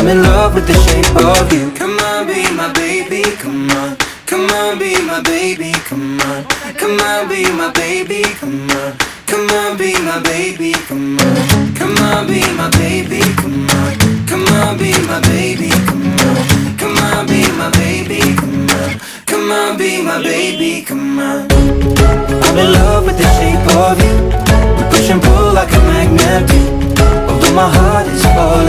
I'm in love with the shape of you. Come on, be my baby, come on. Come on, be my baby, come on. Come on, be my baby, come on. Come on, be my baby, come on. Come on, be my baby, come on. Come on, be my baby, come on. Come on, be my baby, come on. Come on, be my baby, come on. I'm in love with the shape of you. We push and pull like a magnet do. Although my heart is falling.